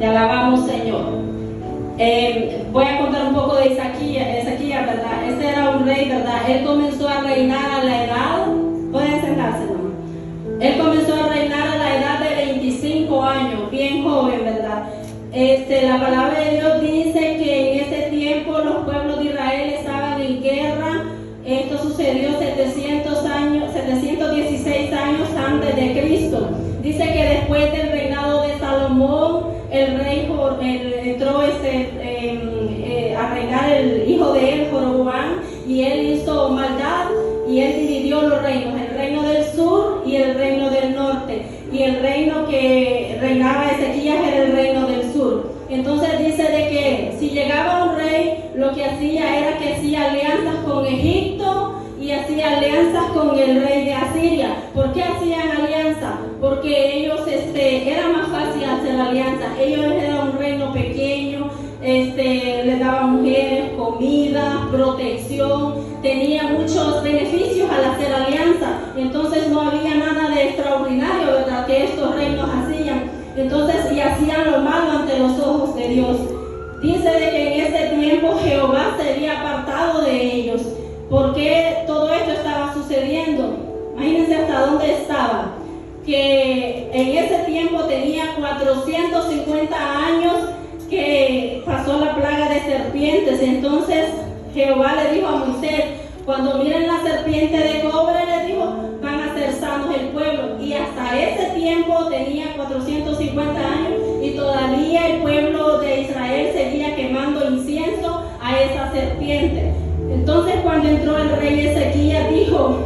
Te alabamos, Señor. Voy a contar un poco de Ezequías, ¿verdad? Este era un rey, ¿verdad? Él comenzó a reinar a la edad, pueden sentarse, ¿no? Él comenzó a reinar a la edad de 25 años, bien joven, ¿verdad? La palabra de Dios dice que en ese tiempo los pueblos de Israel estaban en guerra. Esto sucedió 716 años antes de Cristo. Dice que después del reinado de Salomón, el rey entró a reinar el hijo de él, Jeroboam, y él hizo maldad y él dividió los reinos, el reino del sur y el reino del norte. Y el reino que reinaba Ezequías era el reino del sur. Entonces dice de que si llegaba un rey, lo que hacía era que hacía alianzas con Egipto y hacía alianzas con el rey de Asiria. ¿Por qué hacían alianza? Porque ellos era más fácil hacer alianza. Ellos eran un reino pequeño, les daban mujeres, comida, protección, tenía muchos beneficios al hacer alianza. Entonces no había nada de extraordinario, ¿verdad?, que estos reinos hacían. Entonces, y hacían lo malo ante los ojos de Dios. Dice de que en ese tiempo Jehová se había apartado de ellos. ¿Por qué todo esto estaba sucediendo? Imagínense hasta dónde estaba. Que en ese tiempo tenía 450 años que pasó la plaga de serpientes. Entonces Jehová le dijo a Moisés, cuando miren la serpiente de cobre, le dijo, van a ser sanos el pueblo. Y hasta ese tiempo tenía 450 años y todavía el pueblo de Israel seguía quemando incienso a esa serpiente. Entonces cuando entró el rey Ezequías dijo,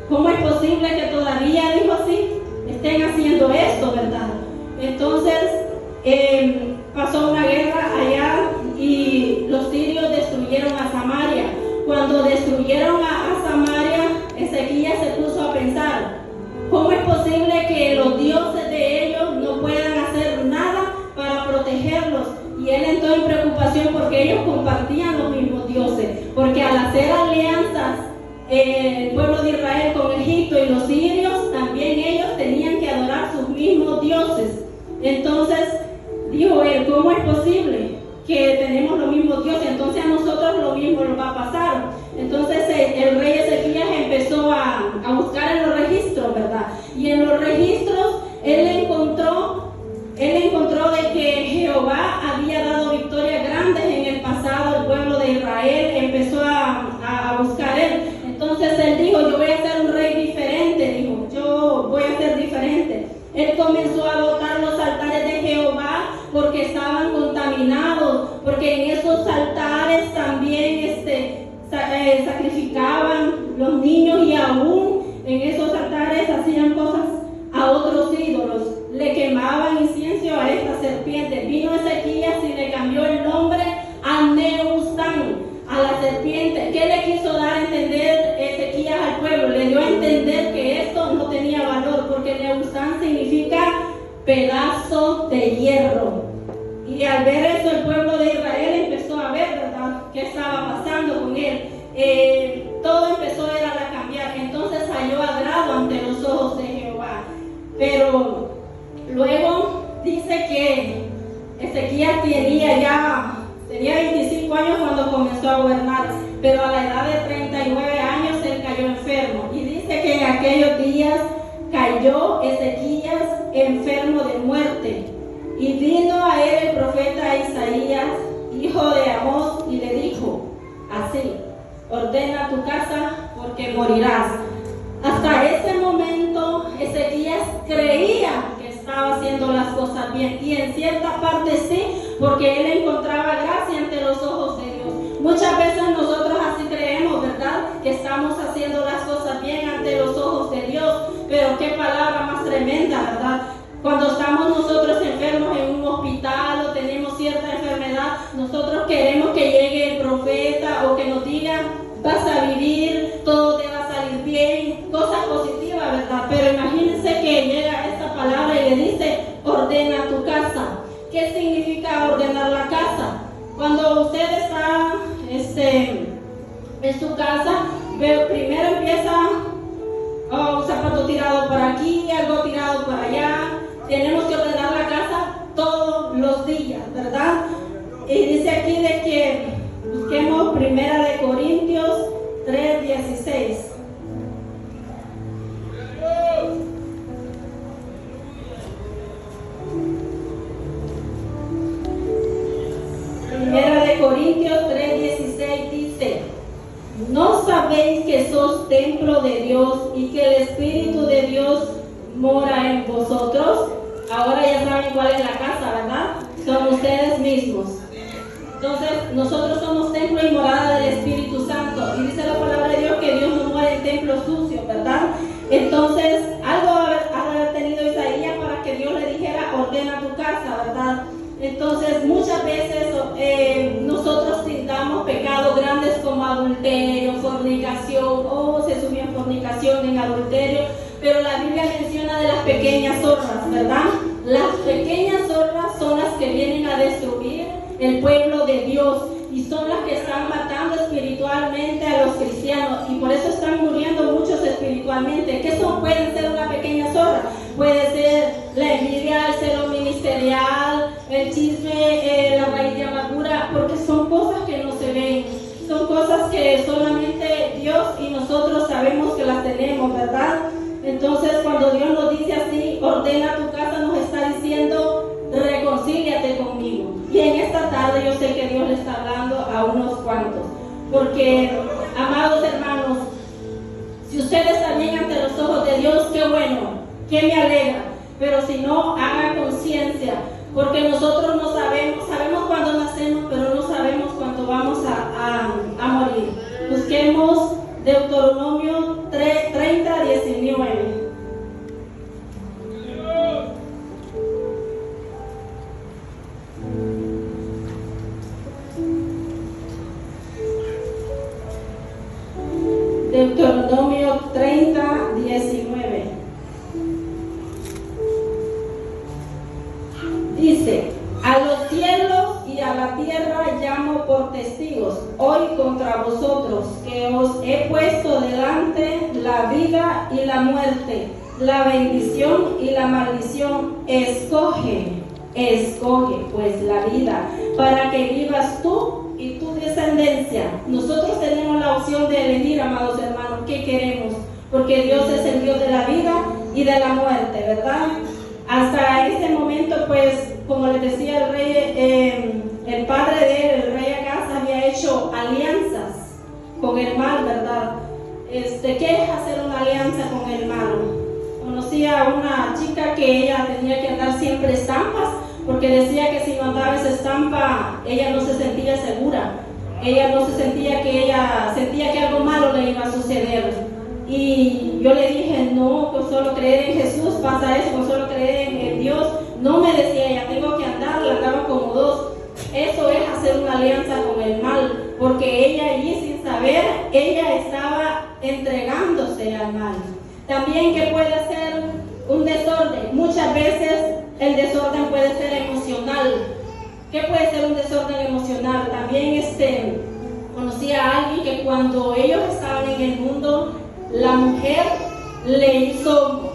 ¿cómo es posible que todavía, dijo así, estén haciendo esto, verdad? Entonces pasó una guerra allá y los sirios destruyeron a Samaria. Cuando destruyeron a Samaria, Ezequías se puso a pensar, ¿cómo es posible que los dioses de ellos no puedan hacer nada para protegerlos? Y él entró en preocupación porque ellos compartían los mismos dioses, porque al hacer alianzas el pueblo de Israel con Egipto y los sirios, también ellos tenían que adorar sus mismos dioses. Entonces dijo él, ¿cómo es posible que tenemos los mismos dioses? Entonces a nosotros lo mismo nos va a pasar. Entonces el rey Ezequías empezó a buscar en los registros, ¿verdad? Y en los registros él encontró de que Jehová había dado victorias grandes en el pasado al pueblo de Israel. Empezó a buscar él. Entonces él dijo, yo voy a ser un rey diferente, dijo, yo voy a ser diferente. Él comenzó a botar los altares de Jehová porque estaban contaminados, porque en esos altares también sacrificaban los niños y aún en esos altares hacían cosas a otros ídolos, le quemaban incienso a esta serpiente. Vino Ezequías y le cambió el nombre a Nehushtan, a la serpiente. ¿Qué le quiso dar a entender Ezequías al pueblo? Le dio a entender que esto no tenía valor, porque Nehushtan significa pedazo de hierro. Y al ver eso el pueblo de Israel empezó a ver, ¿verdad?, qué estaba pasando con él. Todo empezó a cambiar. Entonces halló agrado ante los ojos de Jehová. Pero luego dice que Ezequías tenía 25 años cuando comenzó a gobernar, pero a la edad de 39 años él cayó enfermo. Y dice que en aquellos días cayó Ezequías enfermo de muerte. Y vino a él el profeta Isaías, hijo de Amós, y le dijo así, ordena tu casa porque morirás. Hasta ese momento Ezequías creía que estaba haciendo las cosas bien, y en cierta parte sí, porque él encontraba gracia ante los ojos de Dios. Muchas veces nosotros así creemos, ¿verdad?, que estamos haciendo las cosas bien ante los ojos de Dios, pero qué palabra más tremenda, ¿verdad? Cuando estamos nosotros enfermos en un hospital o tenemos cierta enfermedad, nosotros queremos que llegue el profeta o que nos diga, vas a vivir, todo te va a salir bien, cosas positivas, ¿verdad? Pero imagínense que llega esta palabra y le dice, ordena tu casa. ¿Qué significa ordenar la casa? Cuando usted está en su casa, primero empieza un zapato tirado por aquí, algo tirado por allá. Tenemos que ordenar la casa todos los 2 días, ¿verdad? Y dice aquí de que busquemos 1 Corintios 3:16. Primera de Corintios 3:16 dice: ¿no sabéis que sos templo de Dios y que el Espíritu de Dios mora en vosotros? Ahora ya saben cuál es la casa, ¿verdad? Son ustedes mismos. Entonces, nosotros somos templo y morada del Espíritu Santo. Y dice la palabra de Dios que Dios no mora en templos sucios, ¿verdad? Entonces, algo haber tenido Isaías para que Dios le dijera: ordena tu casa, ¿verdad? Entonces, muchas veces nosotros tintamos pecados grandes como adulterio, fornicación, se subió en fornicación, en adulterio, pero la Biblia menciona de las pequeñas zorras, ¿verdad? Las pequeñas zorras son las que vienen a destruir el pueblo de Dios y son las que están matando espiritualmente a los cristianos, y por eso están muriendo muchos espiritualmente. ¿Qué son? Pueden ser una pequeña zorra, puede ser la envidia, el celo ministerial, el chisme, la raíz de amargura, porque son cosas que no se ven, son cosas que solamente Dios y nosotros sabemos que las tenemos, ¿verdad? Entonces, cuando Dios nos dice así, ordena tu casa, nos está diciendo: reconcíliate conmigo. Y en esta tarde yo sé que Dios le está hablando a unos cuantos, porque, amados hermanos, si ustedes están bien ante los ojos de Dios, qué bueno, que me alegra. Pero si no, haga conciencia, porque nosotros no sabemos cuándo nacemos, pero no sabemos cuándo vamos a morir. Busquemos Deuteronomio 30:19. Deuteronomio 30:19. Dice: a los cielos y a la tierra llamo por testigos hoy contra vosotros, que os he puesto delante la vida y la muerte, la bendición y la maldición. Escoge pues la vida, para que vivas tú y tu descendencia. Nosotros tenemos la opción de elegir, amados hermanos, qué queremos, porque Dios es el Dios de la vida y de la muerte, ¿verdad? Hasta ese momento, pues, como les decía el rey, el padre de él, el rey Acaz, había hecho alianzas con el mal, ¿verdad? ¿Qué es hacer una alianza con el mal? Conocí a una chica que ella tenía que andar siempre estampas, porque decía que si no andaba esa estampa, ella no se sentía segura. Ella no se sentía sentía que algo malo le iba a suceder. Y yo le dije: no, con solo creer en Jesús pasa eso, con solo creer en Dios. No, me decía ella, tengo que andar, la andaba como 2. Eso es hacer una alianza con el mal, porque ella allí, sin saber, ella estaba entregándose al mal. También, ¿qué puede hacer un desorden? Muchas veces el desorden puede ser emocional. ¿Qué puede ser un desorden emocional? También conocí a alguien que cuando ellos estaban en el mundo, la mujer le hizo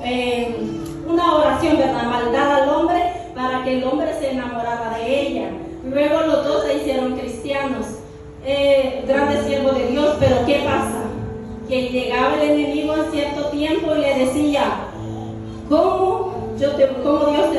una oración, ¿verdad?, maldad al hombre, para que el hombre se enamorara de ella. Luego los dos se hicieron cristianos, grandes siervos de Dios. Pero ¿qué pasa? Que llegaba el enemigo en cierto tiempo y le decía: ¿cómo Dios te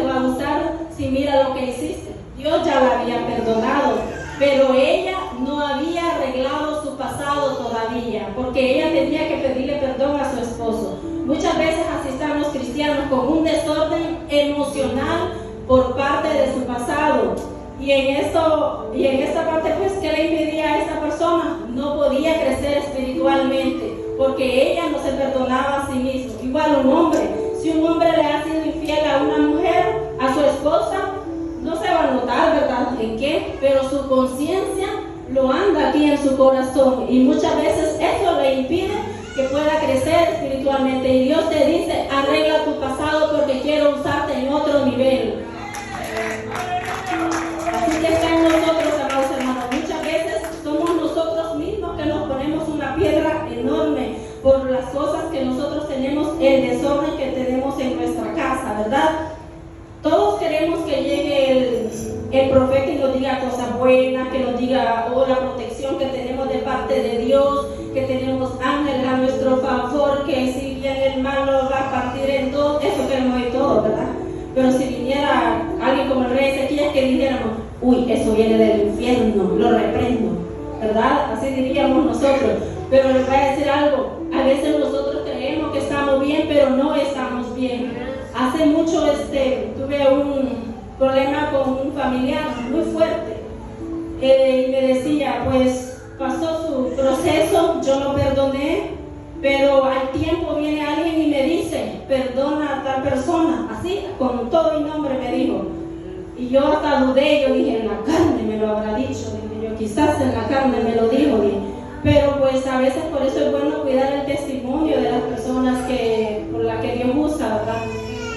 va a usar si mira lo que hiciste? Dios ya la había perdonado, pero ella no había arreglado su pasado todavía, porque ella tenía que pedirle perdón a su esposo. Muchas veces así están los cristianos, con un desorden emocional por parte de su pasado. Y en esta parte, pues, ¿qué le impedía a esta persona? No podía crecer espiritualmente, porque ella no se perdonaba a sí mismo. Igual un hombre, si un hombre le ha sido infiel a una mujer, a su esposa, no se va a notar, ¿verdad?, en qué, pero su conciencia lo anda aquí en su corazón, y muchas veces eso le impide que pueda crecer espiritualmente. Y Dios te dice: arregla tu pasado, porque quiero usarte en otro nivel. Así que está en nosotros, amados hermanos. Muchas veces somos nosotros mismos que nos ponemos una piedra enorme por las cosas que nosotros tenemos, el desorden que tenemos en nuestra casa, ¿verdad? Todos queremos que llegue el el profeta y nos diga cosas buenas, que nos diga la protección que tenemos de parte de Dios, que tenemos ángeles a nuestro favor, que si viene el mal nos va a partir en dos, eso queremos de todo, ¿verdad? Pero si viniera alguien como el rey Ezequías, que dijéramos, uy, eso viene del infierno, lo reprendo, ¿verdad? Así diríamos nosotros. Pero les voy a decir algo, a veces nosotros creemos que estamos bien, pero no estamos bien. Hace mucho tuve un problema con un familiar muy fuerte, y me decía, pues pasó su proceso, yo lo perdoné, pero al tiempo viene alguien y me dice, perdona a tal persona, así, con todo mi nombre me dijo. Y yo hasta dudé, yo dije, en la carne me lo habrá dicho, dije yo, quizás en la carne me lo dijo, dije. Pero pues a veces por eso es bueno cuidar el testimonio de las personas por la que Dios usa, ¿verdad?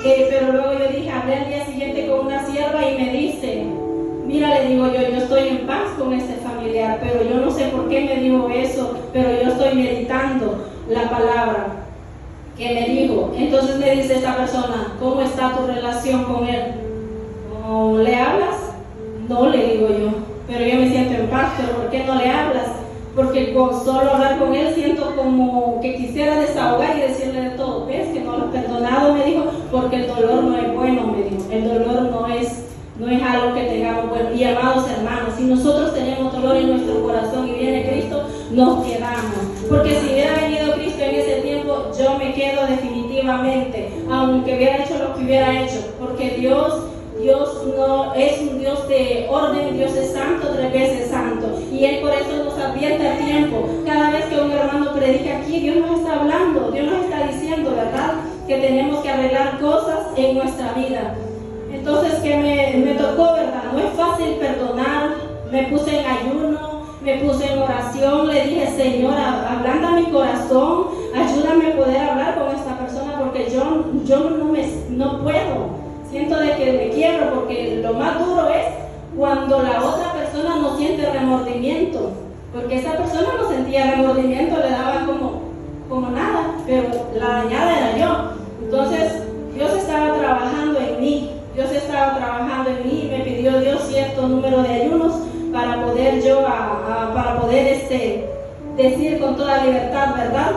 Pero luego yo dije, hablé al día siguiente con una sierva y me dice, mira, le digo yo estoy en paz con este familiar, pero yo no sé por qué me dijo eso, pero yo estoy meditando la palabra que me dijo. Entonces me dice esta persona, ¿cómo está tu relación con él? ¿No le hablas? No, le digo yo, pero yo me siento en paz. ¿Pero por qué no le hablas? Porque con solo hablar con él siento como que quisiera desahogar y decirle de todo. ¿Ves que no lo he perdonado? Me dijo, porque el dolor no es bueno, me dijo. El dolor no es algo que tengamos bueno. Y amados hermanos, si nosotros tenemos dolor en nuestro corazón y viene Cristo, nos quedamos. Porque si hubiera venido Cristo en ese tiempo, yo me quedo definitivamente, aunque hubiera hecho lo que hubiera hecho. Porque Dios no es un Dios de orden, Dios es santo, 3 veces santo. Y Él por eso nos advierte a tiempo. Cada vez que un hermano predica aquí, Dios nos está hablando, Dios nos está diciendo, ¿verdad? Que tenemos que arreglar cosas en nuestra vida. Entonces, que me tocó, ¿verdad? No es fácil perdonar. Me puse en ayuno, me puse en oración, le dije, Señor, ablanda mi corazón, ayúdame a poder hablar con esta persona, porque yo no puedo. Siento de que me quiebro, porque lo más duro es cuando la otra persona no siente remordimiento, porque esa persona no sentía remordimiento, le daba como nada, pero la dañada era yo. Entonces Dios estaba trabajando en mí, y me pidió Dios cierto número de ayunos para poder yo para poder decir con toda libertad, ¿verdad?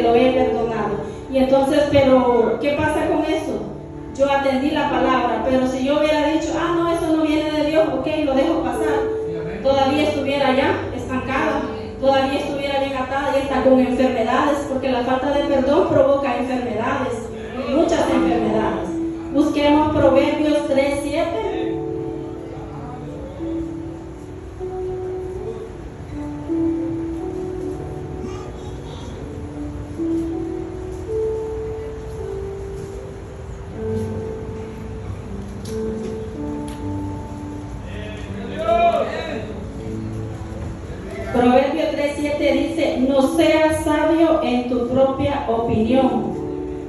Lo he perdonado. Y entonces, pero ¿qué pasa con eso? Yo atendí la palabra, pero si yo hubiera dicho, no, eso no viene de Dios, ok, lo dejo pasar, todavía estuviera ya estancada, todavía estuviera bien atada y está con enfermedades, porque la falta de perdón provoca enfermedades, muchas enfermedades. Busquemos Proverbios 3:7. Proverbio 3:7 dice, no seas sabio en tu propia opinión,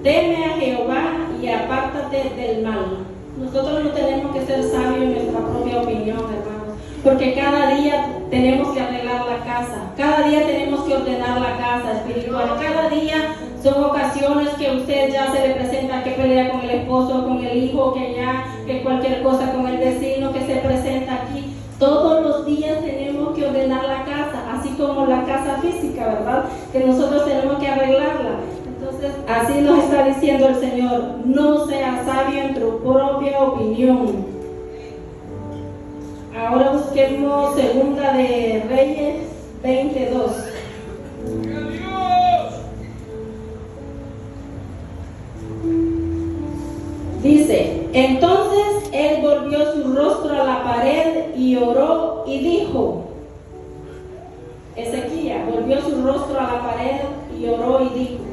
teme a Jehová y apártate del mal. Nosotros no tenemos que ser sabios en nuestra propia opinión, hermanos, porque cada día tenemos que arreglar la casa, cada día tenemos que ordenar la casa espiritual, cada día son ocasiones que a usted ya se le presenta que pelea con el esposo, con el hijo, que cualquier cosa con el vecino que se presenta aquí. Todos los días tenemos que ordenar la casa, así como la casa física, ¿verdad? Que nosotros tenemos que arreglarla. Entonces, así nos está diciendo el Señor, no seas sabio en tu propia opinión. Ahora busquemos Segunda de Reyes 22. Dice, entonces él volvió su rostro a la pared y oró y dijo, Ezequías volvió su rostro a la pared y oró y dijo,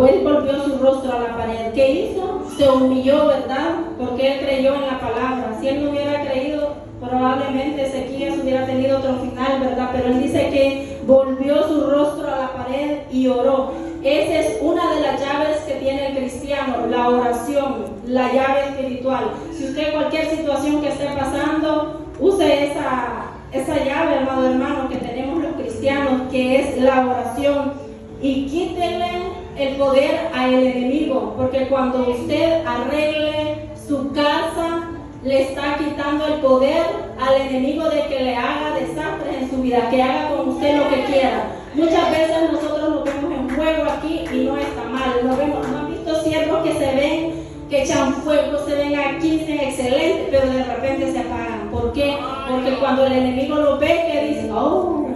él volvió su rostro a la pared. ¿Qué hizo? Se humilló, ¿verdad? Porque él creyó en la palabra. Si él no hubiera creído, probablemente Ezequías hubiera tenido otro final, ¿verdad? Pero él dice que volvió su rostro a la pared y oró. Esa es una de las llaves que tiene el cristiano, la oración, la llave espiritual. Si usted cualquier situación que esté pasando, use esa llave, amado hermano, que tenemos los cristianos, que es la oración, y quítele el poder al enemigo, porque cuando usted arregle su casa, le está quitando el poder al enemigo de que le haga desastres en su vida, que haga con usted lo que quiera. Muchas veces nosotros nos vemos en fuego aquí y no está mal. ¿No han visto siervos que se ven, que echan fuego, se ven aquí, se ven excelentes, pero de repente se apagan? ¿Por qué? Porque cuando el enemigo lo ve, que dice, oh,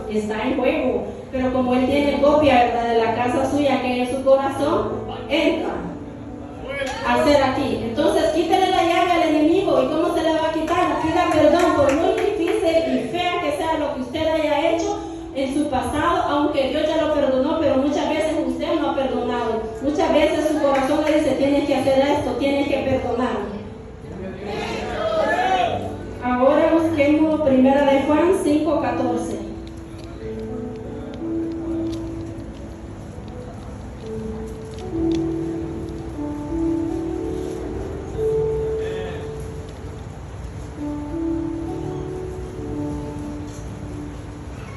está en fuego. Pero como él tiene copia, ¿verdad?, de la casa suya, que en su corazón entra a hacer aquí. Entonces quítale la llave al enemigo. ¿Y cómo se le va a quitar? Pida perdón, por muy difícil y fea que sea lo que usted haya hecho en su pasado, aunque Dios ya lo perdonó, pero muchas veces usted no ha perdonado. Muchas veces su corazón le dice, tienes que hacer esto, tienes que perdonar. Ahora busquemos 1 de Juan 5:14.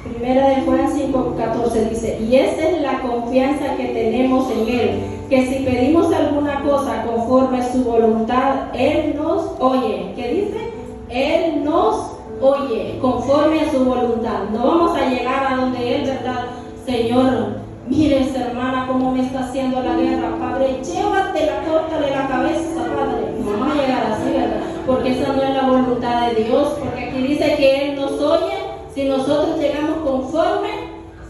Primera de Juan 5:14 dice, y esta es la confianza que tenemos en Él, que si pedimos alguna cosa conforme a su voluntad, Él nos oye. ¿Qué dice? Él nos oye, conforme a su voluntad. No vamos a llegar a donde Él, ¿verdad? Señor, mire esa hermana cómo me está haciendo la guerra, Padre, llévatela, córtale la cabeza, Padre. No vamos a llegar así, ¿verdad? Porque esa no es la voluntad de Dios, porque aquí dice que Él nos oye si nosotros llegamos conforme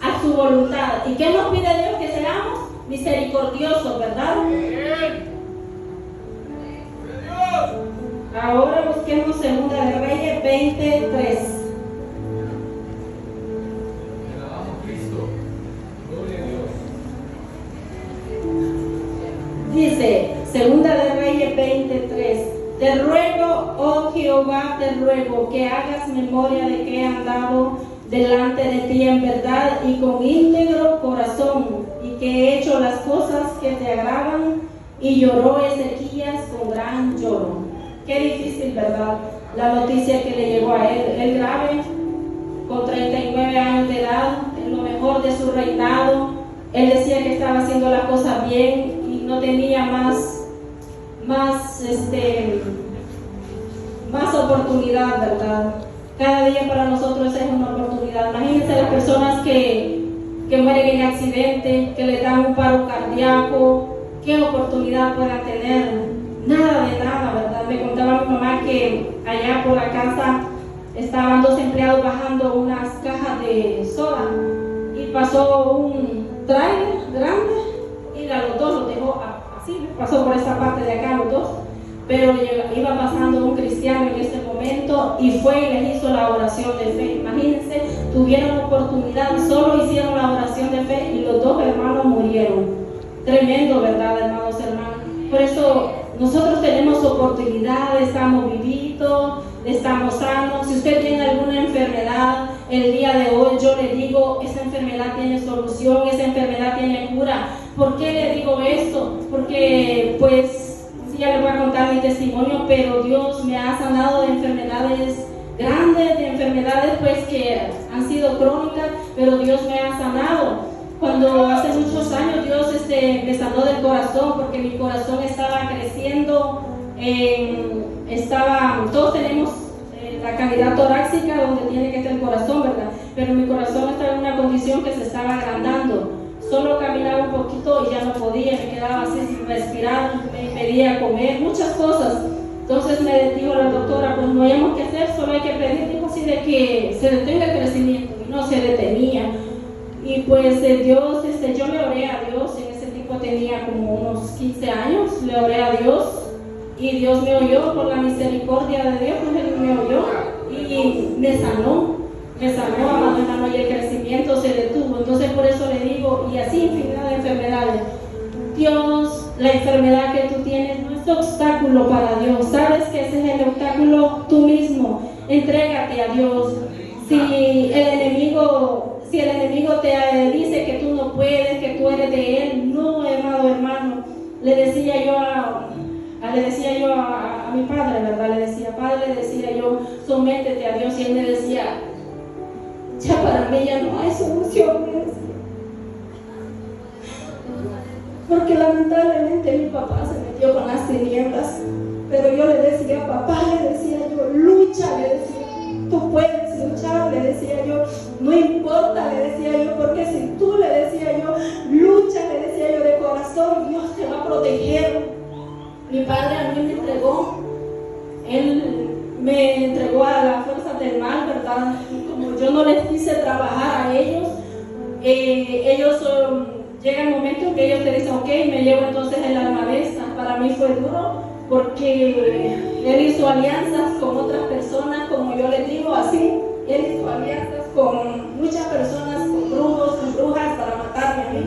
a su voluntad. ¿Y qué nos pide Dios? Que seamos misericordiosos, ¿verdad? Ahora busquemos 2 de Reyes 20:3. Dice 2 de Reyes 20:3. Te ruego, oh Jehová, te ruego que hagas memoria de que he andado delante de ti en verdad y con íntegro corazón, y que he hecho las cosas que te agradan. Y lloró Ezequías con gran lloro. Qué difícil, ¿verdad?, la noticia que le llegó a él. Él grave, con 39 años de edad, en lo mejor de su reinado. Él decía que estaba haciendo las cosas bien y no tenía más oportunidad, ¿verdad? Cada día para nosotros es una oportunidad. Imagínense las personas que mueren en accidente, que les dan un paro cardíaco, ¿qué oportunidad puedan tener? Nada de nada, ¿verdad? Me contaba mi mamá que allá por la casa estaban 2 empleados bajando unas cajas de soda y pasó un trailer grande y a los 2 los dejó así, pasó por esa parte de acá los 2, pero iba pasando un cristiano en ese momento y fue y les hizo la oración de fe. Imagínense, tuvieron oportunidad y solo hicieron la oración de fe y los 2 hermanos murieron. Tremendo, ¿verdad, hermanos, hermanas? Por eso nosotros tenemos oportunidad, estamos vivitos, estamos sanos. Si usted tiene alguna enfermedad, el día de hoy yo le digo, esa enfermedad tiene solución, esa enfermedad tiene cura. ¿Por qué le digo esto? Porque pues ya le voy a contar mi testimonio, pero Dios me ha sanado de enfermedades grandes, de enfermedades pues que han sido crónicas, pero Dios me ha sanado. Cuando hace muchos años Dios me sanó del corazón, porque mi corazón estaba creciendo, todos tenemos la cavidad torácica donde tiene que estar el corazón, ¿verdad? Pero mi corazón estaba en una condición que se estaba agrandando. Solo caminaba un poquito y ya no podía, me quedaba así sin respirar, me impedía comer, muchas cosas. Entonces me dijo la doctora, pues no hayamos que hacer, solo hay que pedir, dijo así, de que se detenga el crecimiento, y no se detenía. Y pues Dios, yo le oré a Dios, en ese tiempo tenía como unos 15 años, le oré a Dios y Dios me oyó por la misericordia de Dios, pues Él me oyó y me sanó, amado hermano, y el crecimiento se detuvo. Entonces por eso le digo, y así infinidad de enfermedades. Dios, la enfermedad que tú tienes no es obstáculo para Dios. Sabes que ese es el obstáculo tú mismo. Entrégate a Dios. Si el enemigo te dice que tú no puedes, que tú eres de él, no, amado hermano. Le decía yo a mi padre, ¿verdad? Le decía yo, sométete a Dios, y él me decía, ya para mí ya no hay solución, me decía. Porque lamentablemente mi papá se metió con las tinieblas, Pero yo le decía, papá, le decía yo, lucha, le decía, tú puedes luchar, le decía yo, no importa, le decía yo, porque si tú, le decía yo, lucha, le decía yo de corazón, Dios te va a proteger. Mi padre a mí me entregó, él me entregó a las fuerzas del mal, ¿verdad? Y como yo no les quise trabajar a ellos, llega el momento en que ellos te dicen, ok, me llevo entonces el alma de esta. Para mí fue duro, porque él hizo alianzas con otras personas, como yo les digo así, él hizo alianzas con muchas personas, con brujos, con brujas, para matarme a mí.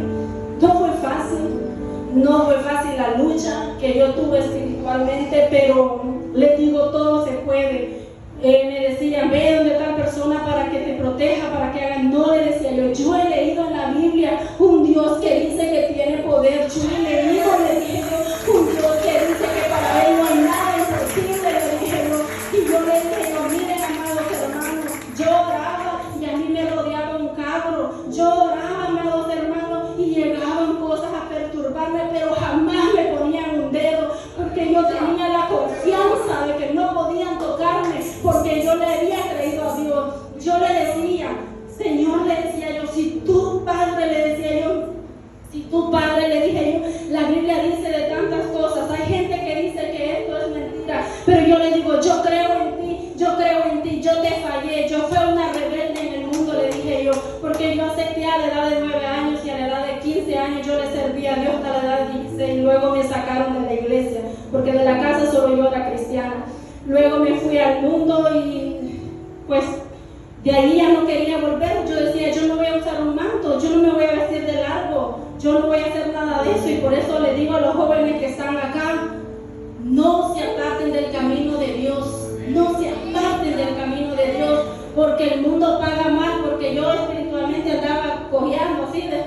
No fue fácil la lucha que yo tuve espiritualmente, pero les digo, todo se puede. Me decían, ve donde tal persona para que te proteja, para que hagan. No, le decía yo he leído en la Biblia un Dios que dice que tiene poder. Yo he leído, le dije yo, un Dios que dice que para él no hay nada imposible, le dije yo. Y yo le dije yo, miren, amados hermanos, yo oraba y a mí me rodeaba un cabro. Yo oraba, amados hermanos, y llegaban cosas a perturbarme, pero jamás me ponían un dedo, porque yo tenía la confianza de que no podían tocarme, porque yo le había creído a Dios. Yo le decía, Señor, le decía yo, si tu Padre, le decía yo, si tu Padre, le dije yo, la Biblia dice de tantas cosas. Hay gente que dice que esto es mentira, pero yo le digo, yo creo en ti, yo te fallé, yo fui una rebelde en el mundo, le dije yo, porque yo acepté a la edad de 9 años y a la edad de 15 años yo le serví a Dios hasta la edad de 16, y luego me sacaron de la iglesia, porque de la casa solo yo era cristiana. Luego me fui al mundo y pues de ahí ya no quería volver. Yo decía, yo no voy a usar un manto, yo no me voy a vestir de largo, yo no voy a hacer nada de eso. Y por eso le digo a los jóvenes que están acá, no se aparten del camino de Dios, no se aparten del camino de Dios, porque el mundo paga mal, porque yo espiritualmente andaba cojeando así de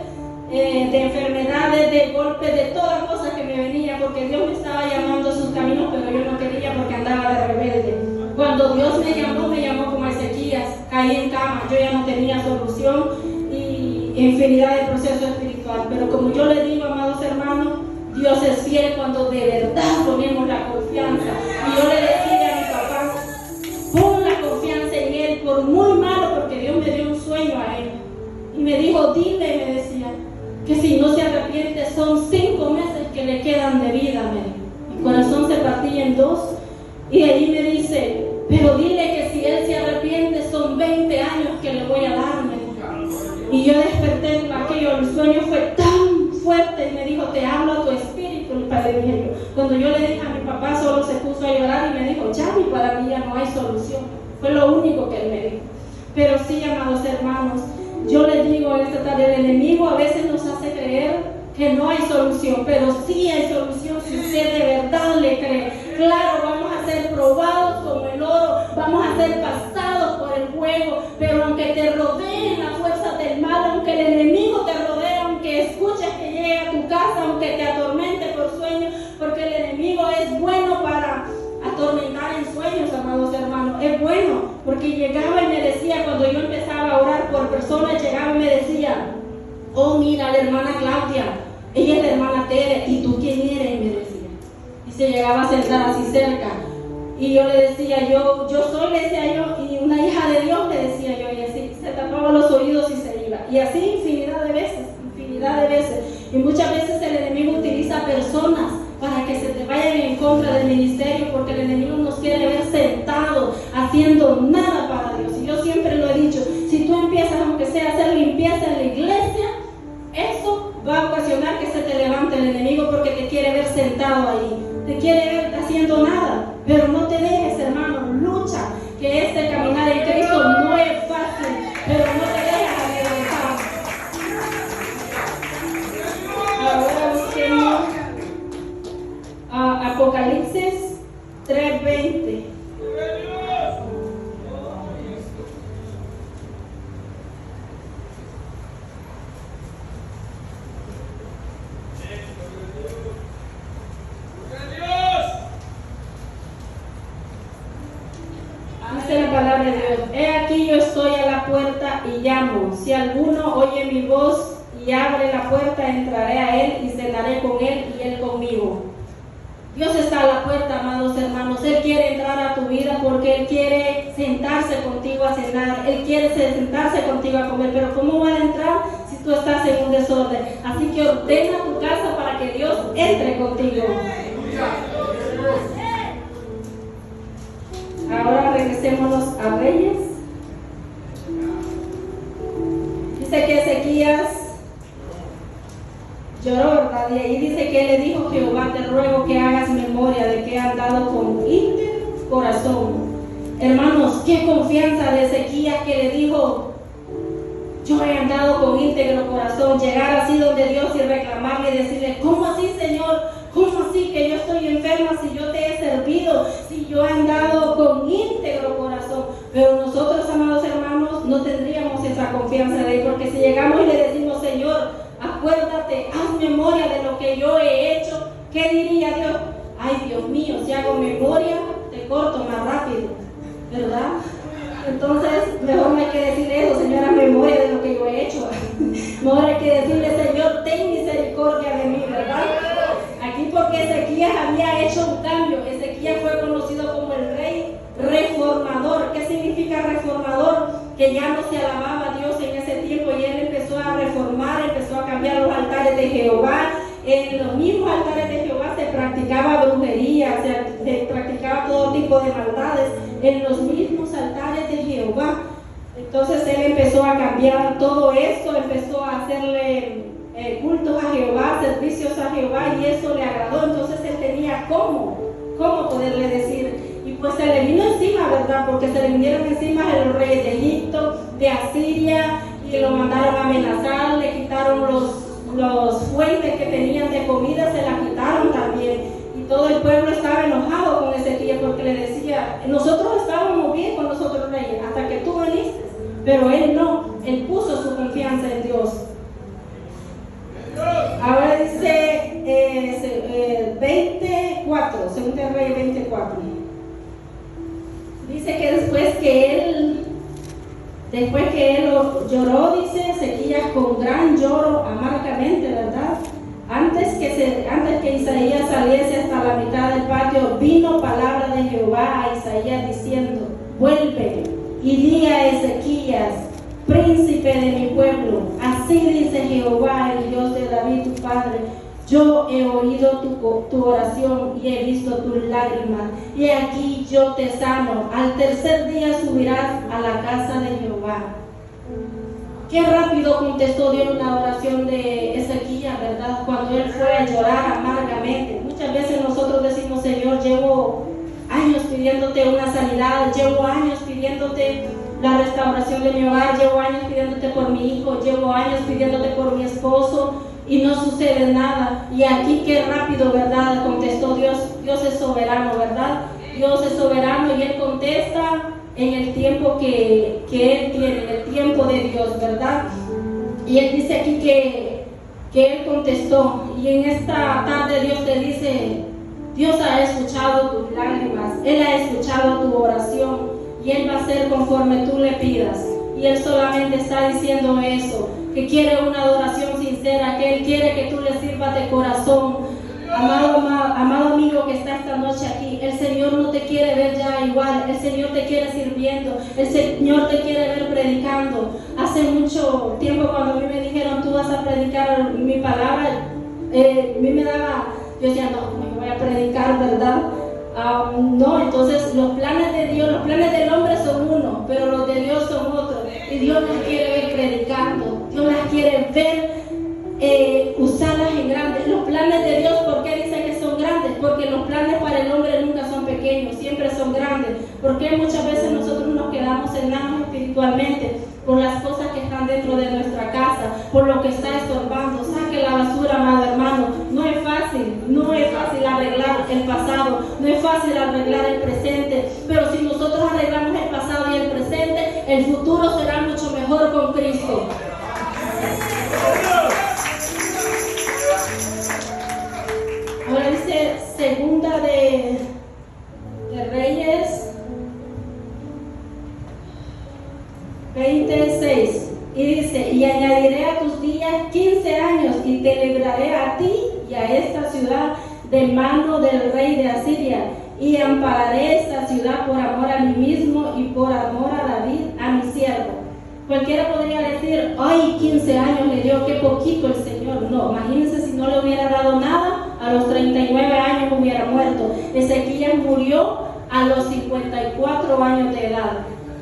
enfermedades, de golpes, de todas cosas que me venían, porque Dios me estaba llamando a sus caminos, pero yo no quería porque andaba de rebelde. Cuando Dios me llamó como Ezequías, caí en cama, yo ya no tenía solución y infinidad de proceso espiritual. Pero como yo les digo, amados hermanos, Dios es fiel cuando de verdad ponemos la confianza. Y yo le decía a mi papá, pon la confianza en Él, por muy malo, porque Dios me dio un sueño a Él. Y me dijo, dile, me decía, que si no se arrepiente son 5 meses que le quedan de vida, me dijo. Mi corazón se partía en 2 y allí me dice, pero dile que si él se arrepiente son 20 años que le voy a dar, me dijo. Y yo desperté en aquello, el sueño fue tan fuerte y me dijo, te hablo a tu espíritu, el padre mío. Cuando yo le dije a mi papá, solo se puso a llorar y me dijo, Chami, para mí ya no hay solución. Fue lo único que él me dijo. Pero sí, amados hermanos, yo les digo en esta tarde, el enemigo a veces nos hace creer que no hay solución, pero sí hay solución si usted de verdad le cree. Claro, vamos a ser probados como el oro, vamos a ser pasados por el fuego, pero aunque te rodeen las fuerzas del mal, aunque el enemigo te rodee, aunque escuches que llegue a tu casa, aunque te atormente por sueños, porque el enemigo es bueno para atormentar en sueños, amados hermanos, es bueno, porque llegaba y me decía, cuando yo empezaba a orar por personas, llegaba y me decía, oh, mira, la hermana Claudia, ella es la hermana Tere, ¿y tú quién eres? Y me decía, y se llegaba a sentar así cerca, y yo le decía, yo soy, le decía yo, y una hija de Dios, le decía yo, y así, se tapaba los oídos y se iba, y así infinidad de veces, y muchas veces el enemigo utiliza personas para que se te vayan en contra del ministerio, porque el enemigo nos quiere ver sentados, haciendo nada para Dios. Y yo siempre lo he dicho, si tú empiezas, aunque sea hacer limpieza en la iglesia, eso va a ocasionar que se te levante el enemigo, porque te quiere ver sentado ahí, te quiere ver haciendo nada. Pero no te dejes, hermano, lucha, que este caminar en Cristo no es fácil, pero no te dejes amedrentar. Ahora busquemos Apocalipsis 3:20. Dice la palabra de Dios, he aquí yo estoy a la puerta y llamo, si alguno oye mi voz y abre la puerta, entraré a él y cenaré con él y él conmigo. Dios está a la puerta, amados hermanos. Él quiere entrar a tu vida porque Él quiere sentarse contigo a cenar. Él quiere sentarse contigo a comer. Pero ¿cómo va a entrar si tú estás en un desorden? Así que ordena tu casa para que Dios entre contigo. Ahora regresémonos a Reyes. Dice que Ezequías lloró, ¿verdad? Y ahí dice que le dijo: Jehová, te ruego que hagas memoria de que he andado con íntegro corazón. Hermanos, qué confianza de Ezequías, que le dijo: yo he andado con íntegro corazón. Llegar así donde Dios y reclamarle y decirle: ¿cómo así, Señor? ¿Cómo así que yo estoy enferma si yo te he servido? Si yo he andado con íntegro corazón. Pero nosotros, amados hermanos, no tendríamos esa confianza de Él, porque si llegamos y le decimos: Señor, acuérdate, haz memoria de lo que yo he hecho, ¿qué diría Dios? Ay, Dios mío, si hago memoria, te corto más rápido, ¿verdad? Entonces, mejor no hay que decir eso: Señor, haz memoria de lo que yo he hecho. Mejor hay que decirle: Señor, ten misericordia de mí, ¿verdad? Aquí, porque Ezequías había hecho un cambio. Ezequías fue conocido como el rey reformador. ¿Qué significa reformador? Que ya no se alababa a Dios en ese tiempo, y él empezó a reformar, empezó a cambiar los altares de Jehová. En los mismos altares de Jehová se practicaba brujería, se practicaba todo tipo de maldades en los mismos altares de Jehová. Entonces él empezó a cambiar todo esto, empezó a hacerle cultos a Jehová, servicios a Jehová, y eso le agradó. Entonces él tenía cómo poderle decir, y pues se le vino encima, ¿verdad? Porque se le vinieron encima de los reyes de Egipto, de Asiria, y lo mandaron a amenazar, le quitaron los fuentes que tenían de comida, se la quitaron también, y todo el pueblo estaba enojado con Ezequías, porque le decía: nosotros estábamos bien con los otros reyes hasta que tú viniste, pero él no, él puso su confianza en Dios. Ahora dice 24, Segunda de Reyes 24. Dice que después que él lloró, dice Ezequías, con gran lloro amargamente, ¿verdad? Antes que Isaías saliese hasta la mitad del patio, vino palabra de Jehová a Isaías diciendo: vuelve y di a Ezequías, príncipe de mi pueblo, así dice Jehová, el Dios de David tu padre: yo he oído tu oración y he visto tus lágrimas, y aquí yo te sano. Al tercer día subirás a la casa de Jehová. Qué rápido contestó Dios la oración de Ezequías, ¿verdad? Cuando él fue a llorar amargamente. Muchas veces nosotros decimos: Señor, llevo años pidiéndote una sanidad, llevo años pidiéndote la restauración de mi hogar, llevo años pidiéndote por mi hijo, llevo años pidiéndote por mi esposo, y no sucede nada. Y aquí qué rápido, ¿verdad? Contestó Dios. Dios es soberano, ¿verdad? Dios es soberano, y Él contesta en el tiempo que Él tiene, en el tiempo de Dios, ¿verdad? Y Él dice aquí que Él contestó, y en esta tarde Dios te dice: Dios ha escuchado tus lágrimas, Él ha escuchado tu oración, y Él va a hacer conforme tú le pidas. Y Él solamente está diciendo eso, que quiere una adoración sincera, que Él quiere que tú le sirvas de corazón. Amado amigo que está esta noche aquí, el Señor no te quiere ver ya igual, el Señor te quiere sirviendo, el Señor te quiere ver predicando. Hace mucho tiempo, cuando a mí me dijeron: tú vas a predicar mi palabra, a mí me daba, yo decía: no, me voy a predicar, ¿verdad? No, entonces los planes de Dios, los planes del hombre son uno, pero los de Dios son otros. Y Dios las quiere ver predicando, Dios las quiere ver usarlas en grandes. Los planes de Dios, ¿por qué dice que son grandes? Porque los planes para el hombre nunca son pequeños, siempre son grandes. Porque muchas veces nosotros nos quedamos enanos espiritualmente por las cosas que están dentro de nuestra casa, por lo que está estorbando. Saque la basura, amado hermano. No es fácil arreglar el pasado, no es fácil arreglar el presente, pero si nosotros arreglamos el pasado y el presente, el futuro será mucho mejor con Cristo. Ahora dice Segunda de Reyes 26, y dice: y añadiré a tus días 15 años, y te libraré a ti y a esta ciudad de mano del rey de Asiria, y ampararé esta ciudad por amor a mí mismo y por amor a David, a mi siervo. Cualquiera podría decir, ay, 15 años le dio, qué poquito el Señor. No, imagínense si no le hubiera dado nada, a los 39 años hubiera muerto. Ezequías murió a los 54 años de edad,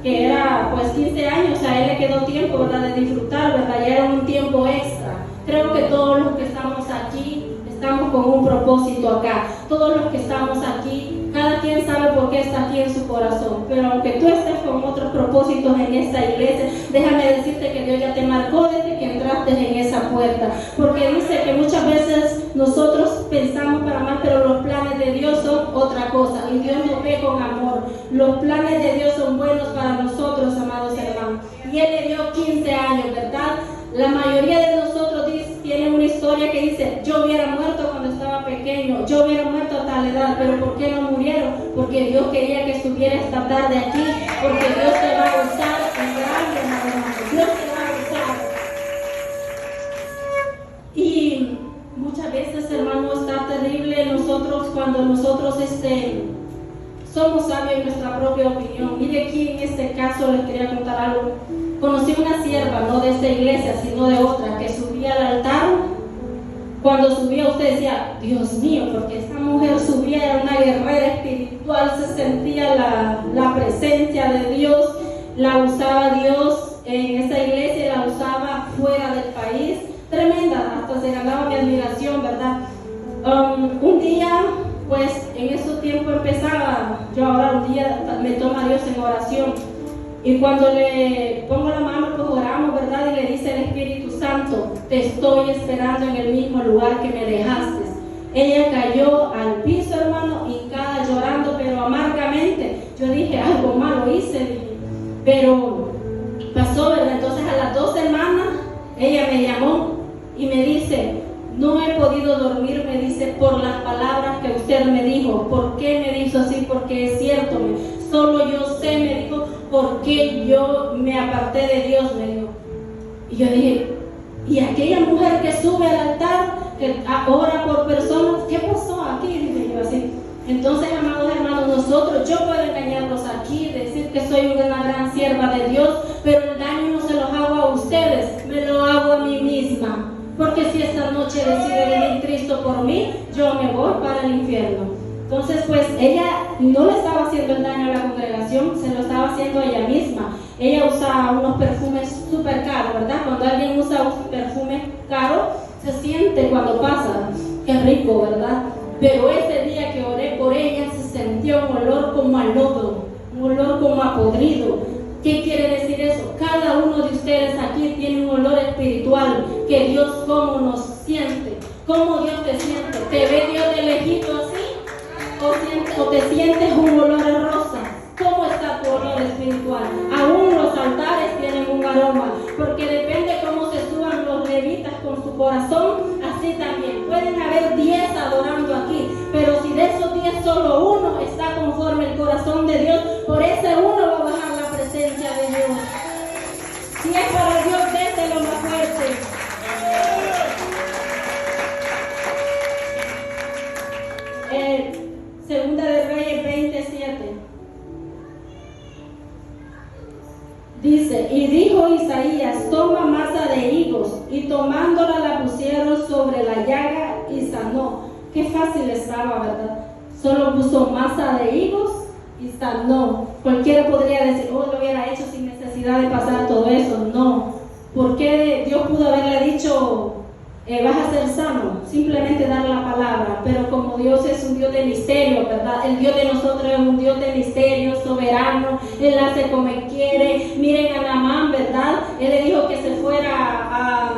que era pues 15 años, a él le quedó tiempo, ¿verdad?, de disfrutar, ¿verdad?, ya era un tiempo extra. Creo que todos los que estamos aquí, estamos con un propósito acá. Todos los que estamos aquí, cada quien sabe por qué está aquí en su corazón. Pero aunque tú estés con otros propósitos en esta iglesia, déjame decirte que Dios ya te marcó desde que entraste en esa puerta. Porque dice que muchas veces nosotros pensamos para mal, pero los planes de Dios son otra cosa. Y Dios nos ve con amor. Los planes de Dios son buenos para nosotros, amados hermanos. Y Él le dio 15 años, ¿verdad? La mayoría de nosotros tienen una historia que dice, yo hubiera muerto cuando estaba pequeño, yo hubiera muerto a tal edad, pero ¿por qué no murieron? Porque Dios quería que estuviera esta tarde aquí, porque Dios te va a usar en grande, hermano. Dios te va a usar. Y muchas veces, hermano, está terrible cuando nosotros somos sabios en nuestra propia opinión. Mire aquí en este caso les quería contar algo. Conocí una sierva, no de esta iglesia, sino de otra, que subía al altar. Cuando subía usted decía, Dios mío, porque esta mujer subía, era una guerrera espiritual, se sentía la presencia de Dios, la usaba Dios en esa iglesia, la usaba fuera del país. Tremenda, hasta se ganaba mi admiración, ¿verdad? Un día, pues en esos tiempos empezaba yo a orar, un día me toma Dios en oración. Y cuando le pongo la mano, pues oramos, ¿verdad? Y le dice el Espíritu Santo, te estoy esperando en el mismo lugar que me dejaste. Ella cayó al piso, hermano, hincada, llorando, pero amargamente. Yo dije, algo malo hice, pero pasó, ¿verdad? Entonces a las 2 semanas, ella me llamó y me dice, no he podido dormir, me dice, por las palabras que usted me dijo. ¿Por qué me dijo así? Porque es cierto, solo yo sé, me dijo, por qué yo me aparté de Dios, me dijo. Y yo dije, ¿y aquella mujer que sube al altar, que ora por personas, qué pasó aquí? Dije yo así. Entonces, amados hermanos, yo puedo engañarlos aquí, decir que soy una gran sierva de Dios, pero el daño no se los hago a ustedes, me lo hago a mí misma. Porque si esta noche decide venir Cristo por mí, yo me voy para el infierno. Entonces, pues ella no le estaba haciendo el daño a la congregación, se lo estaba haciendo a ella misma. Ella usa unos perfumes súper caros, ¿verdad? Cuando alguien usa un perfume caro, se siente cuando pasa, qué rico, ¿verdad? Pero ese día que oré por ella, se sentía un olor como a lodo, un olor como a podrido. ¿Qué quiere decir eso? Cada uno de ustedes aquí tiene un olor espiritual, que Dios cómo nos siente, cómo Dios te siente. ¿Te ve Dios de lejito así? ¿O te sientes un olor a rosa? ¿Cómo está tu olor espiritual? Aún los altares tienen un aroma, porque depende cómo se suban los levitas con su corazón, así también. Pueden haber 10 adorando aquí, pero si de esos 10 solo uno está conforme el corazón de Dios, por ese uno va a bajar la presencia de Dios. Si es para Dios, déselo más fuerte. Segunda de Reyes 27. Dice, y dijo Isaías, toma masa de higos, y tomándola la pusieron sobre la llaga y sanó. Qué fácil estaba, ¿verdad? Solo puso masa de higos y sanó. Cualquiera podría decir, oh, lo hubiera hecho sin necesidad de pasar todo eso. No. ¿Por qué Dios pudo haberle dicho, vas a ser sano? Simplemente dar la palabra. Pero como Dios es un Dios de misterio, ¿verdad? El Dios de nosotros es un Dios de misterio, soberano. Él hace como Él quiere. Miren a Naamán, ¿verdad? Él le dijo que se fuera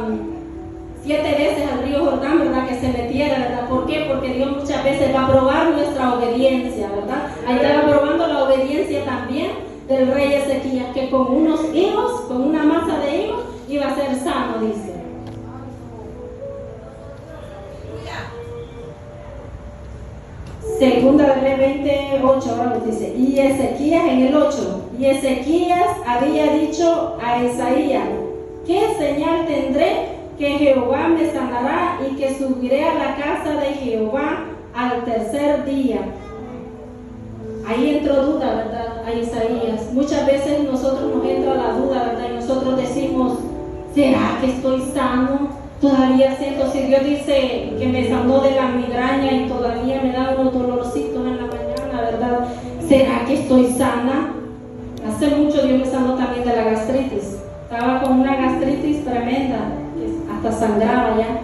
7 veces al río Jordán, ¿verdad? Que se metiera, ¿verdad? ¿Por qué? Porque Dios muchas veces va a probar nuestra obediencia, ¿verdad? Ahí estaba probando la obediencia también del rey Ezequías, que con unos higos, con una masa de higos, iba a ser sano, dice. Segunda de Reyes 28, ahora nos dice, y Ezequías en el 8, y Ezequías había dicho a Isaías, ¿qué señal tendré que Jehová me sanará y que subiré a la casa de Jehová al tercer día. Ahí entró duda, ¿verdad? A Isaías. Muchas veces nosotros nos entra la duda, ¿verdad? Y nosotros decimos, ¿será que estoy sano? Todavía siento, si Dios dice que me sanó de la migraña y todavía me da unos dolorcitos en la mañana, ¿verdad? ¿Será que estoy sana? Hace mucho Dios me sanó también de la gastritis. Estaba con una gastritis tremenda, que hasta sangraba ya.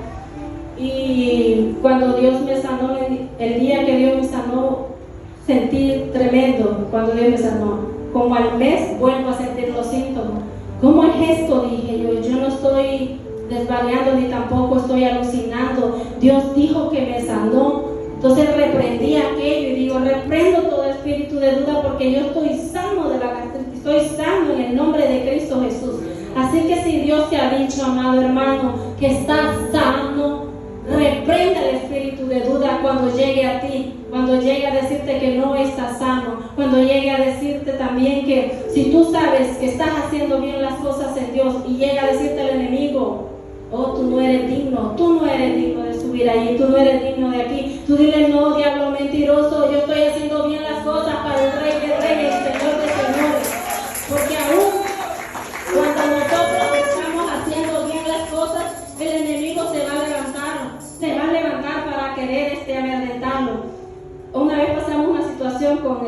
Y cuando Dios me sanó, el día que Dios me sanó, sentí tremendo cuando Dios me sanó. Como al mes vuelvo a sentir los síntomas. ¿Cómo es esto? Dije yo no estoy desvariando ni tampoco estoy alucinando. Dios dijo que me sanó. Entonces reprendí aquello y digo, reprendo todo espíritu de duda porque yo estoy sano de la gastritis, estoy sano en el nombre de Cristo Jesús. Así que si Dios te ha dicho, amado hermano, que estás sano, reprenda el espíritu de duda cuando llegue a ti, cuando llegue a decirte que no estás sano, cuando llegue a decirte también que si tú sabes que estás haciendo bien las cosas en Dios y llega a decirte el enemigo, oh, tú no eres digno de subir ahí, tú no eres digno de aquí, tú dile, no, diablo mentiroso, yo estoy haciendo bien las cosas para el Rey de Reyes, Señor de Señores, porque aún cuando nosotros estamos haciendo bien las cosas, el enemigo se va a levantar para querer amedrentarlo. Una vez pasamos una situación con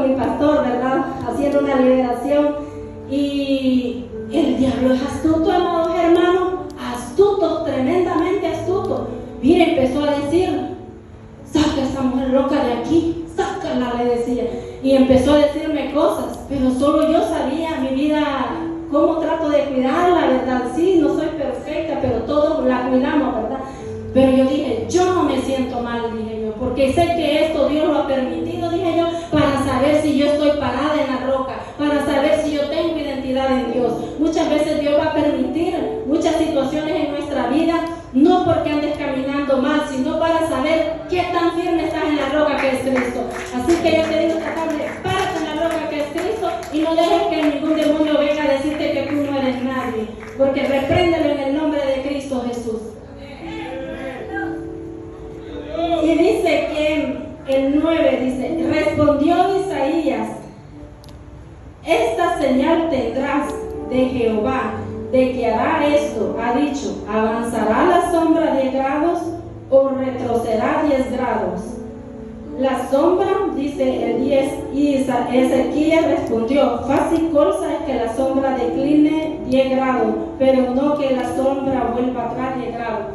mi pastor, ¿verdad? Haciendo una liberación y el diablo es astuto, amados hermanos, astuto, tremendamente astuto. Mire, empezó a decir, saca a esa mujer loca de aquí, sácala, le decía. Y empezó a decirme cosas, pero solo yo sabía mi vida, cómo trato de cuidarla, ¿verdad? Sí, no soy perfecta, pero todos la cuidamos, ¿verdad? Pero yo dije, yo no me siento mal, dije yo, porque sé que esto Dios lo ha permitido, dije yo, para saber si yo estoy parada en la roca, para saber si yo tengo identidad en Dios. Muchas veces Dios va a permitir muchas situaciones en nuestra vida, no porque andes caminando mal, sino para saber qué tan firme estás en la roca que es Cristo. Así que yo te digo esta tarde, párate en la roca que es Cristo y no dejes que ningún demonio venga a decirte que tú no eres nadie, porque repréndelo en el nombre de Cristo Jesús. Y dice que el 9 dice, respondió Isaías, esta señal tendrás de Jehová, de que hará esto, ha dicho, ¿avanzará la sombra 10 grados o retrocederá 10 grados? La sombra, dice el 10, y Ezequiel respondió, fácil cosa es que la sombra decline 10 grados, pero no que la sombra vuelva atrás 10 grados.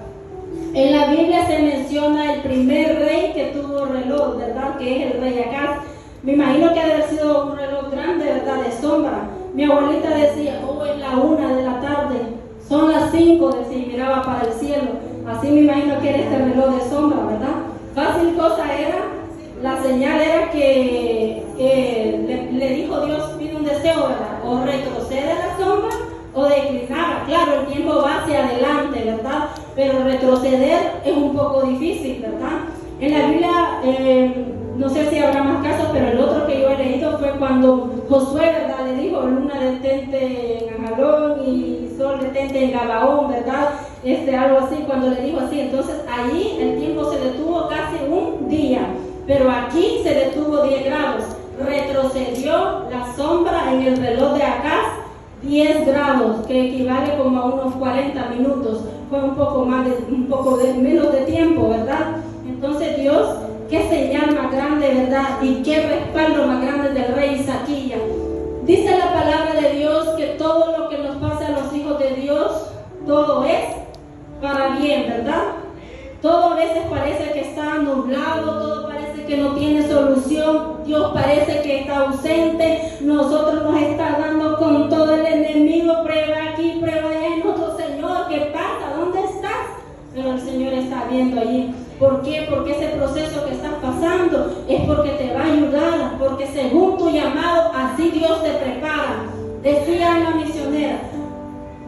En la Biblia se menciona el primer rey que tuvo reloj, ¿verdad? Que es el rey Acaz. Me imagino que debe haber sido un reloj grande, ¿verdad? De sombra. Mi abuelita decía, oh, es la 1 de la tarde, son las 5, decía, y miraba para el cielo. Así me imagino que era este reloj de sombra, ¿verdad? Fácil cosa era, la señal era que le dijo Dios, pide un deseo, ¿verdad? O retrocede la sombra o declinaba. Claro, el tiempo va hacia adelante, ¿verdad? Pero retroceder es un poco difícil, ¿verdad? En la Biblia, no sé si habrá más casos, pero el otro que yo he leído fue cuando Josué, ¿verdad? Le dijo, luna detente en Ajalón y sol detente en Gabaón, ¿verdad? Algo así, cuando le dijo así. Entonces, allí el tiempo se detuvo casi un día, pero aquí se detuvo 10 grados. Retrocedió la sombra en el reloj de Acaz 10 grados, que equivale como a unos 40 minutos. Fue un poco menos de tiempo, ¿verdad? Entonces Dios, qué señal más grande, ¿verdad? Y qué respaldo más grande del rey Isaquilla. Dice la palabra de Dios que todo lo que nos pasa a los hijos de Dios, todo es para bien, ¿verdad? Todo a veces parece que está nublado, todo parece que no tiene solución, Dios parece que está ausente, nosotros nos está dando con todo el enemigo, prueba aquí, prueba allá, y nosotros, Señor, ¿qué pasa? ¿Dónde estás? Pero el Señor está viendo allí. ¿Por qué? Porque ese proceso que estás pasando es porque te va a ayudar, porque según tu llamado, así Dios te prepara. Decía una misionera,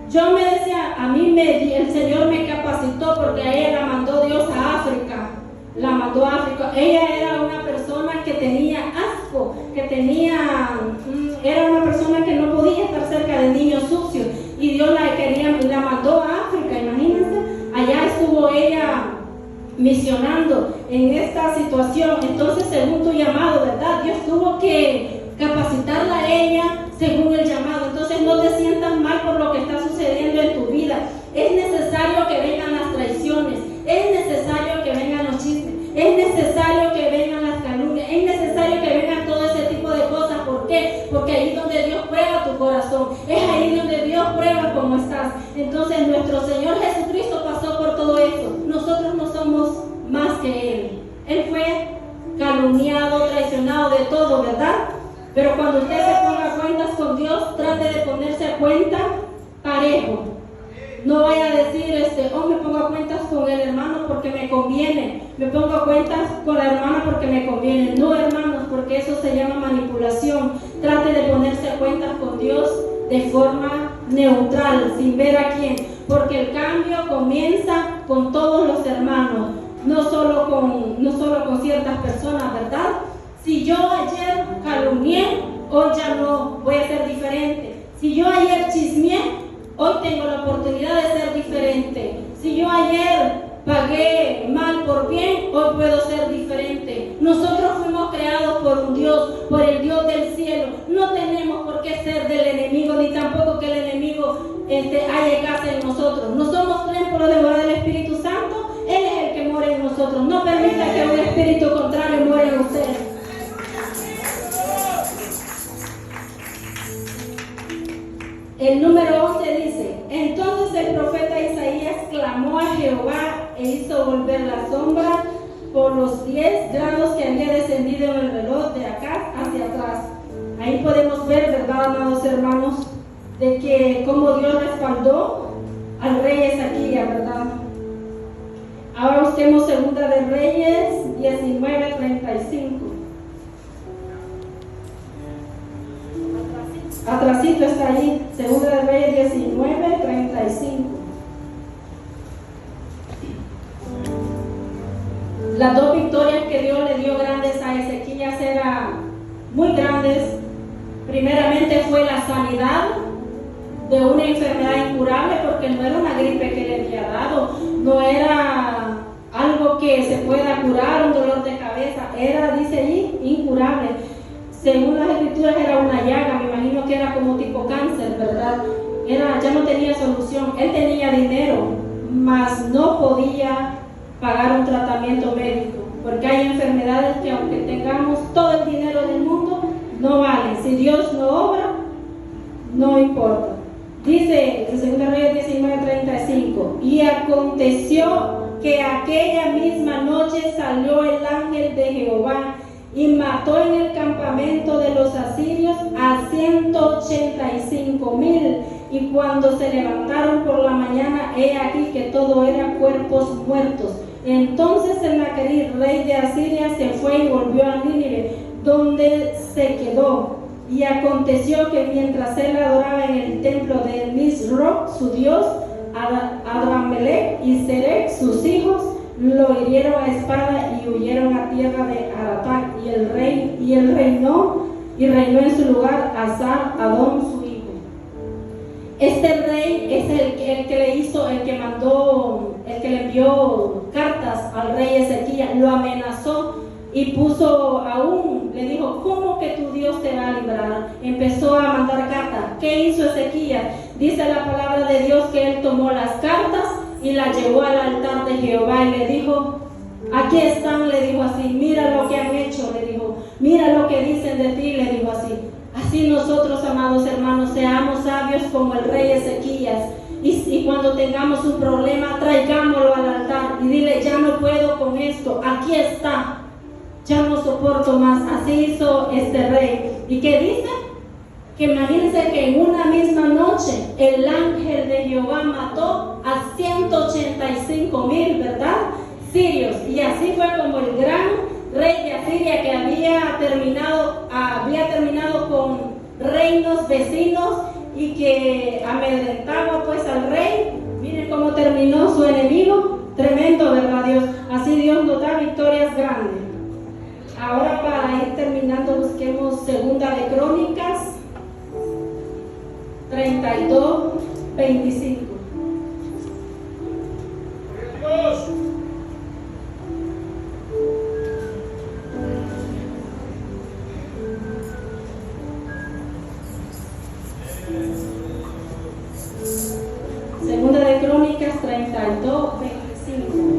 yo me decía, el Señor me capacitó porque a ella la mandó Dios a África. La mandó a África. Ella era una persona que tenía asco, era una persona que no podía estar cerca de niños sucios. Y Dios la mandó a África, imagínense. Allá estuvo ella misionando en situación. Entonces, según tu llamado, ¿verdad? Dios tuvo que capacitarla a ella según el llamado. Entonces, no te sientas mal por lo que está sucediendo en tu vida. Es necesario que vengan las traiciones, es necesario que vengan los chismes, es necesario que vengan las calumnias, es necesario que vengan todo ese tipo de cosas. ¿Por qué? Porque ahí es donde Dios prueba tu corazón, es ahí donde Dios prueba cómo estás. Entonces, nuestro Señor Jesucristo pasó por todo eso. Nosotros no somos más que Él. Él fue calumniado, traicionado, de todo, ¿verdad? Pero cuando usted se ponga cuentas con Dios, trate de ponerse a cuenta parejo. No vaya a decir, me pongo a cuentas con el hermano porque me conviene, me pongo a cuentas con la hermana porque me conviene. No, hermanos, porque eso se llama manipulación. Trate de ponerse a cuentas con Dios de forma neutral, sin ver a quién, porque el cambio comienza con todos los hermanos, no solo con ciertas personas, ¿verdad? Si yo ayer calumnié, hoy ya no voy a ser diferente. Si yo ayer chismeé, hoy tengo la oportunidad de ser diferente. Si yo ayer pagué mal por bien, hoy puedo ser diferente. Nosotros fuimos creados por un Dios, por el Dios del cielo. No tenemos por qué ser del enemigo, ni tampoco que el enemigo haya casa en nosotros. No somos templo de morar del Espíritu Santo. Él es el que mora en nosotros. No permita que un espíritu contrario muera en ustedes. El número 11 dice: entonces el profeta Isaías clamó a Jehová e hizo volver la sombra por los 10 grados que había descendido en el reloj de acá hacia atrás. Ahí podemos ver, ¿verdad, amados hermanos? De que como Dios respaldó al rey Ezequías, ¿verdad? Ahora busquemos Segunda de Reyes 19:35. Atrasito está ahí, Segunda de Reyes 19:35. Las dos victorias que Dios le dio grandes a Ezequías eran muy grandes. Primeramente fue la sanidad de una enfermedad incurable, porque no era una gripe que le había dado, no era algo que se pueda curar, un dolor de cabeza, era, dice ahí, incurable. Según las escrituras era una llaga, me imagino que era como tipo cáncer, ¿verdad? Ya no tenía solución. Él tenía dinero, mas no podía pagar un tratamiento médico, porque hay enfermedades que aunque tengamos todo el dinero del mundo, no valen. Si Dios no obra, no importa. Dice en 2 Reyes 19:35: y aconteció que aquella misma noche salió el ángel de Jehová y mató en el campamento de los asirios a 185,000. Y cuando se levantaron por la mañana, he aquí que todo era cuerpos muertos. Entonces Sennacherib, rey de Asiria, se fue y volvió a Nínive, donde se quedó. Y aconteció que mientras él adoraba en el templo de Nisroch, su dios, Adramelech y Serech, sus hijos, lo hirieron a espada y huyeron a tierra de Aratac. Y él reinó en su lugar Azar Adón, su hijo. Este rey es el que le hizo, el que le envió cartas al rey Ezequías, lo amenazó y le dijo: ¿cómo que tu Dios te va a librar? Empezó a mandar cartas. ¿Qué hizo Ezequías? Dice la palabra de Dios que él tomó las cartas y las llevó al altar de Jehová y le dijo: aquí están, le dijo así, mira lo que han hecho, le dijo, mira lo que dicen de ti, le dijo así. Así nosotros, amados hermanos, seamos sabios como el rey Ezequías, y cuando tengamos un problema, traigámoslo al altar y dile: ya no puedo con esto, aquí está, ya no soporto más. Así hizo este rey. ¿Y qué dice? Que imagínense que en una misma noche el ángel de Jehová mató a 185,000, ¿verdad?, sirios. Y así fue como el gran rey de Asiria, que había terminado con reinos vecinos y que amedrentaba pues al rey. Miren cómo terminó su enemigo. Tremendo, ¿verdad, Dios? Así Dios nos da victorias grandes. Ahora, para ir terminando, busquemos Segunda de Crónicas 32:25. Ezequías 32, 25.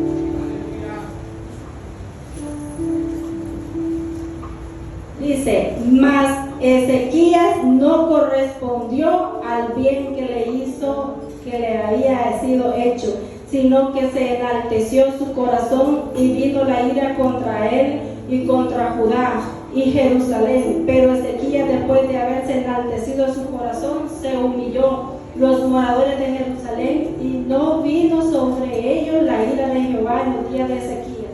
Dice, mas Ezequías no correspondió al bien que le había sido hecho, sino que se enalteció su corazón y vino la ira contra él y contra Judá y Jerusalén. Pero Ezequías, después de haberse enaltecido su corazón, se humilló los moradores de Jerusalén y no vino sobre ellos la ira de Jehová en los días de Ezequías.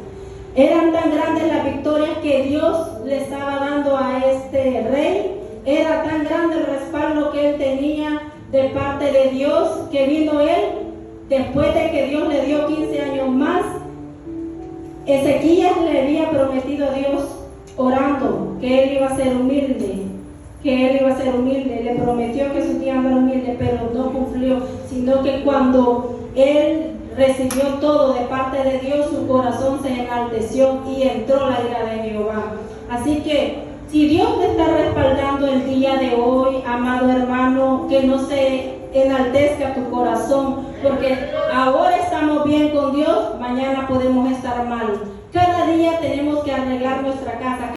Eran tan grandes las victorias que Dios le estaba dando a este rey, era tan grande el respaldo que él tenía de parte de Dios, que vino él, después de que Dios le dio 15 años más. Ezequías le había prometido a Dios, orando, que él iba a ser humilde, le prometió que su tía iba a ser humilde, pero no cumplió, sino que cuando él recibió todo de parte de Dios, su corazón se enalteció y entró la ira de Jehová. Así que si Dios te está respaldando el día de hoy, amado hermano, que no se enaltezca tu corazón, porque ahora estamos bien con Dios, mañana podemos estar mal. Cada día tenemos que arreglar nuestra casa.